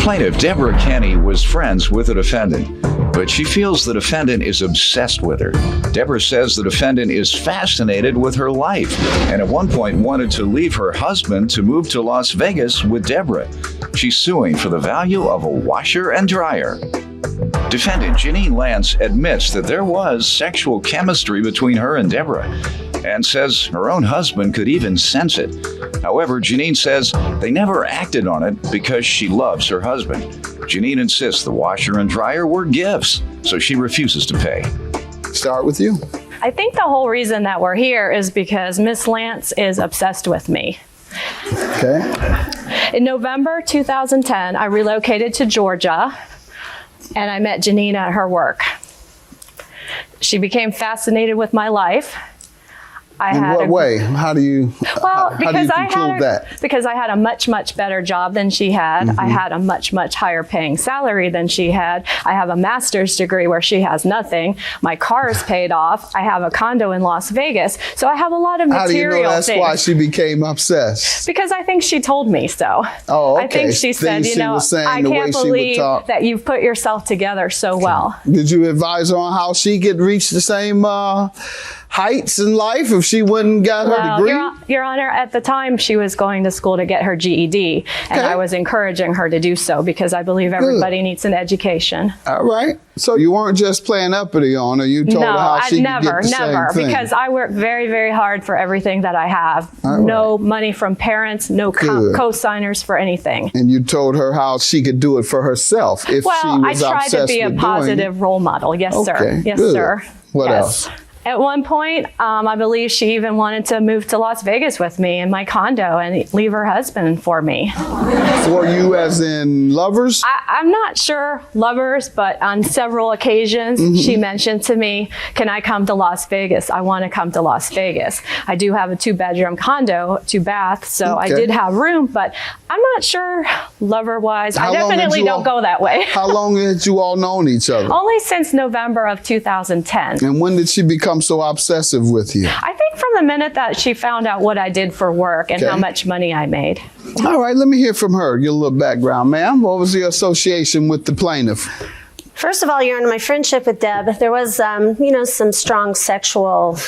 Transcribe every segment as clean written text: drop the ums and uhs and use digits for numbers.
Plaintiff Deborah Kenny was friends with the defendant, but she feels the defendant is obsessed with her. Deborah says the defendant is fascinated with her life and at one point wanted to leave her husband to move to Las Vegas with Deborah. She's suing for the value of a washer and dryer. Defendant Janine Lance admits that there was sexual chemistry between her and Deborah and says her own husband could even sense it. However, Janine says they never acted on it because she loves her husband. Janine insists the washer and dryer were gifts, so she refuses to pay. Start with you. I think the whole reason that we're here is because Miss Lance is obsessed with me. Okay. In November 2010, I relocated to Georgia and I met Janine at her work. She became fascinated with my life. In what way? How do you conclude that? Because I had a much, much better job than she had. I had a much, much higher paying salary than she had. I have a master's degree where she has nothing. My car is paid off. I have a condo in Las Vegas. So I have a lot of material things. How do you know that's why she became obsessed? Because I think she told me so. Oh, okay. I think she said, I can't believe that you've put yourself together so well. Did you advise her on how she could reach the same heights in life if she wouldn't got her degree? Your Honor, at the time she was going to school to get her GED, and I was encouraging her to do so because I believe everybody needs an education. All right. So you weren't just playing uppity on her, you told her how she could get the same thing. Because I work very, very hard for everything that I have. No money from parents, no co-signers for anything. And you told her how she could do it for herself if she was obsessed with doing it. Well, I tried to be a positive role model. Yes, sir. Yes, sir. What else? At one point, I believe she even wanted to move to Las Vegas with me in my condo and leave her husband for me. For you as in lovers? I'm not sure lovers, but on several occasions, she mentioned to me, can I come to Las Vegas? I want to come to Las Vegas. I do have a 2-bedroom condo, 2 baths, so I did have room, but I'm not sure lover-wise. I definitely don't go that way. How long had you all known each other? Only since November of 2010. And when did she become so obsessive with you? I think from the minute that she found out what I did for work and how much money I made. All right, let me hear from her. Get a little background, ma'am. What was your association with the plaintiff? First of all, Your Honor, my friendship with Deb, there was, some strong sexual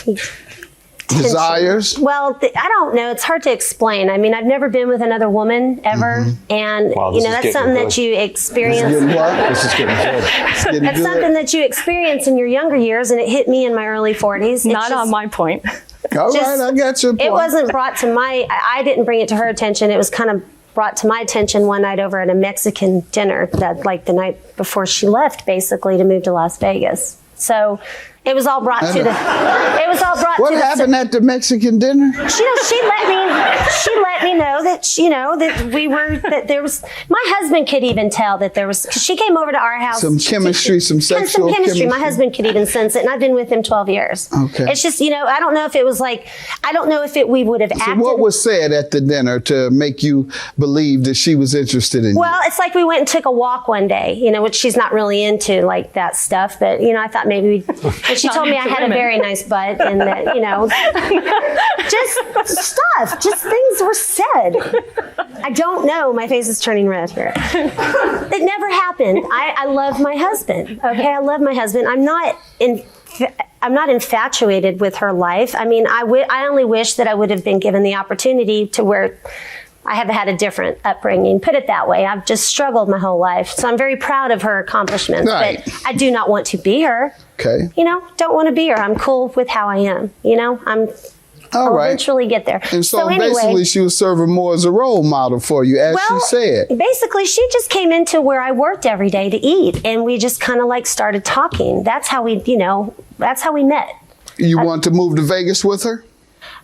desires? Well, I don't know. It's hard to explain. I mean, I've never been with another woman ever. And, that's something that you experience. This is getting good. That's something that you experience in your younger years, and it hit me in my early 40s. Not on my point. All right, I got your point. It wasn't brought to I didn't bring it to her attention. It was kind of brought to my attention one night over at a Mexican dinner that the night before she left, basically, to move to Las Vegas. So it was all brought to the. It was all brought. What happened at the Mexican dinner? She let me know that that there was. My husband could even tell that there was. Cause she came over to our house. Some chemistry, some sexual chemistry. My husband could even sense it, and I've been with him 12 years. Okay. It's just I don't know if it was I don't know if we would have acted. So what was said at the dinner to make you believe that she was interested in you? Well, it's like we went and took a walk one day. Which she's not really into that stuff, but I thought maybe. And she told me I had a very nice butt and that, just things were said. I don't know. My face is turning red here. It never happened. I love my husband. Okay. I love my husband. I'm not infatuated with her life. I mean, I only wish that I would have been given the opportunity to where I have had a different upbringing. Put it that way. I've just struggled my whole life. So I'm very proud of her accomplishments. Right. But I do not want to be her. Okay. Don't want to be her. I'm cool with how I am. I'll eventually get there. And so basically she was serving more as a role model for you, as she said. Basically, she just came into where I worked every day to eat. And we just kind of started talking. That's how we met. You want to move to Vegas with her?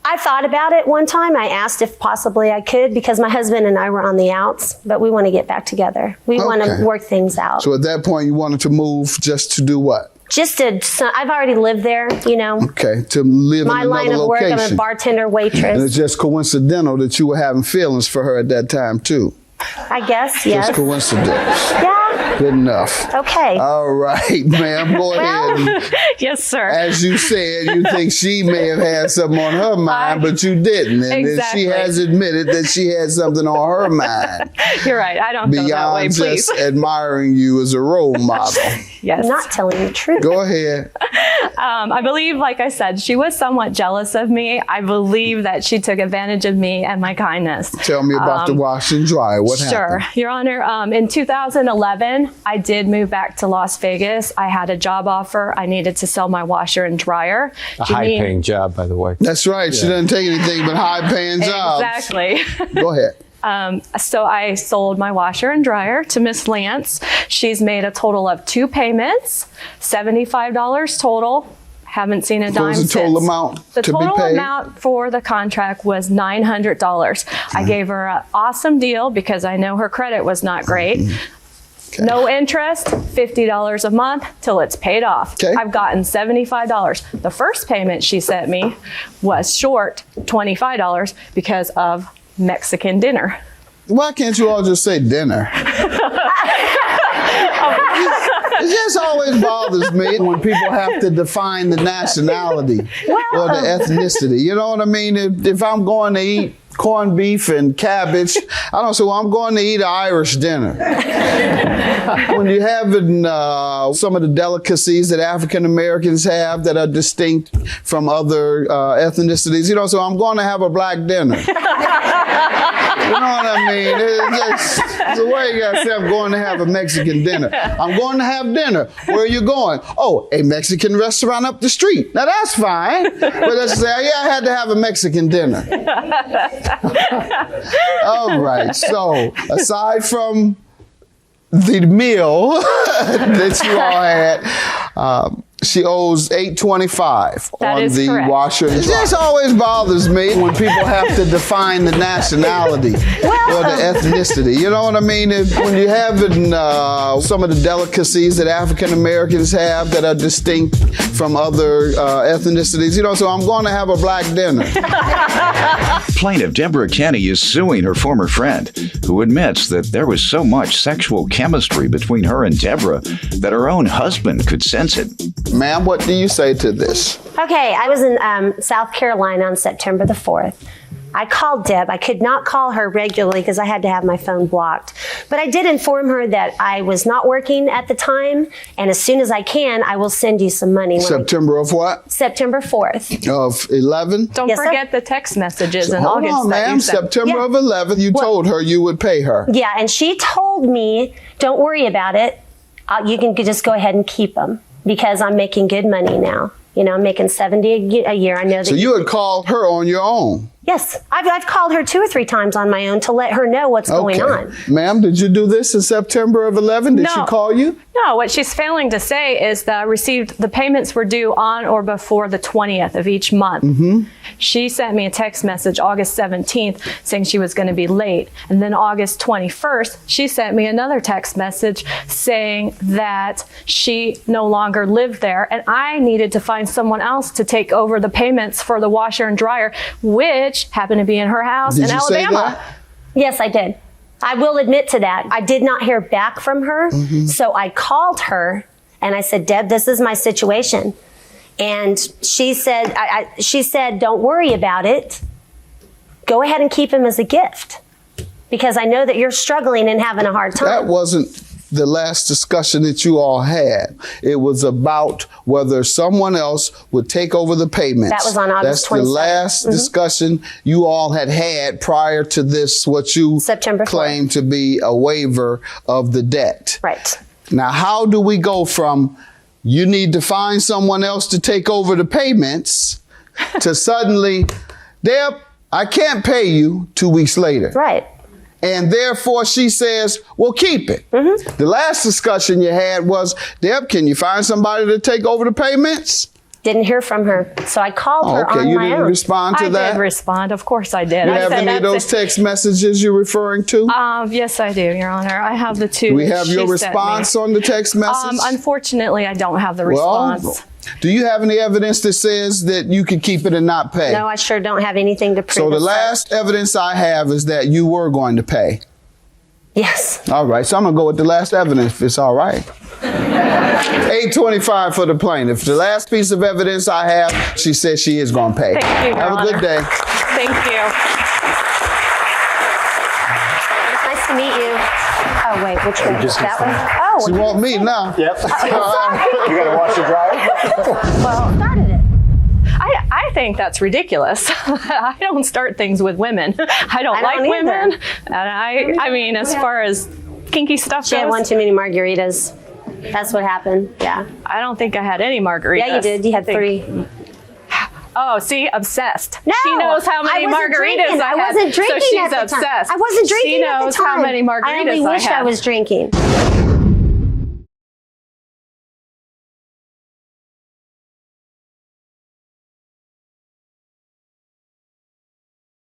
I thought about it one time. I asked if possibly I could because my husband and I were on the outs, but we want to get back together. We want to work things out. So at that point, you wanted to move just to do what? I've already lived there, Okay, to live in another location. My line of work, I'm a bartender, waitress. And it's just coincidental that you were having feelings for her at that time, too. I guess, yes. Just coincidence. Yeah. Good enough. Okay. All right, ma'am. Go ahead. Yes, sir. As you said, you think she may have had something on her mind, but you didn't. And then Exactly. she has admitted that she had something on her mind. You're right. I don't feel that way, Beyond please. just admiring you as a role model. Yes. Not telling the truth. Go ahead. I believe, like I said, she was somewhat jealous of me. I believe that she took advantage of me and my kindness. Tell me about the wash and dry. What Sure. happened? Your Honor, in 2011, I did move back to Las Vegas. I had a job offer. I needed to sell my washer and dryer. A high-paying job, by the way. That's right. She doesn't take anything but high-paying jobs. Exactly. Go ahead. So I sold my washer and dryer to Miss Lance. She's made a total of 2 payments, $75 total. Haven't seen a dime What was the since. total amount The to be total paid? amount for the contract was $900. I gave her an awesome deal because I know her credit was not great. Okay. No interest, $50 a month till it's paid off. Okay. I've gotten $75. The first payment she sent me was short $25 because of Mexican dinner. Why can't you all just say dinner? It just always bothers me when people have to define the nationality or the ethnicity. You know what I mean? If I'm going to eat corned beef and cabbage, I don't say, well, I'm going to eat an Irish dinner. When you have some of the delicacies that African Americans have that are distinct from other ethnicities, so I'm going to have a black dinner. You know what I mean? It's the way you got to say, I'm going to have a Mexican dinner. I'm going to have dinner. Where are you going? Oh, a Mexican restaurant up the street. Now, that's fine. But let's say, yeah, I had to have a Mexican dinner. All right. So, aside from the meal that you all had, she owes $825 That on is the correct. washer and dryer. It just always bothers me when people have to define the nationality or the ethnicity. You know what I mean? When you have some of the delicacies that African Americans have that are distinct from other ethnicities, so I'm going to have a black dinner. Plaintiff Deborah Kenny is suing her former friend, who admits that there was so much sexual chemistry between her and Deborah that her own husband could sense it. Ma'am, what do you say to this? Okay, I was in South Carolina on September the 4th. I called Deb. I could not call her regularly because I had to have my phone blocked. But I did inform her that I was not working at the time, and as soon as I can, I will send you some money. September of what? September 4th. Of 11? Don't Yes, sir. forget the text messages in Hold August on, that you ma'am. sent. September Yeah. of 11, you told her you would pay her. Yeah, and she told me, don't worry about it. You can just go ahead and keep them because I'm making good money now. I'm making $70 a year. I know that. So you had called her on your own? Yes, I've called her 2 or 3 times on my own to let her know what's going on. Ma'am, did you do this in September of 11? Did No. she call you? No, what she's failing to say is that the payments were due on or before the 20th of each month. Mm-hmm. She sent me a text message August 17th saying she was going to be late. And then August 21st, she sent me another text message saying that she no longer lived there and I needed to find someone else to take over the payments for the washer and dryer, which happened to be in her house Did in you say Alabama. that? Yes, I did. I will admit to that. I did not hear back from her. So I called her and I said, Deb, this is my situation. And she said, she said, don't worry about it. Go ahead and keep him as a gift because I know that you're struggling and having a hard time. That wasn't the last discussion that you all had. It was about whether someone else would take over the payments. That was on August 27th. That's the last discussion you all had prior to this, what you September 4th. claim to be a waiver of the debt. Right. Now, how do we go from you need to find someone else to take over the payments to suddenly, Deb, I can't pay you 2 weeks later. Right. And therefore she says, well, keep it. The last discussion you had was, Deb, can you find somebody to take over the payments? Didn't hear from her. So I called her Okay, on you my didn't own. respond to I that? did respond. Of course I did. You I have said, any of "That's those it." text messages you're referring to? Yes, I do, Your Honor. I have the 2. Do we that have she your sent me. response on the text message? Unfortunately, I don't have the response. Do you have any evidence that says that you could keep it and not pay? No, I sure don't have anything to prove. So the it, sir. last evidence I have is that you were going to pay. Yes. All right, so I'm gonna go with the last evidence if it's all right. 825 for the plaintiff. The last piece of evidence I have, she says she is gonna pay. Thank you, Your Have a Honor. good day. Thank you. Nice to meet you. Oh, wait, which way? That way? Oh, She want me now. Yep. You gotta wash your dryer. well, started it. I think that's ridiculous. I don't start things with women. I don't like either. women. And I mean, as far as kinky stuff She had goes, one too many margaritas. That's what happened. Yeah. I don't think I had any margaritas. Yeah, you did. You had I think- 3. Oh, see, obsessed. No, she knows how many I wasn't margaritas drinking. I had. I wasn't drinking so she's at the time. obsessed. I wasn't drinking She at the knows time. how many margaritas I only wished I had. was drinking.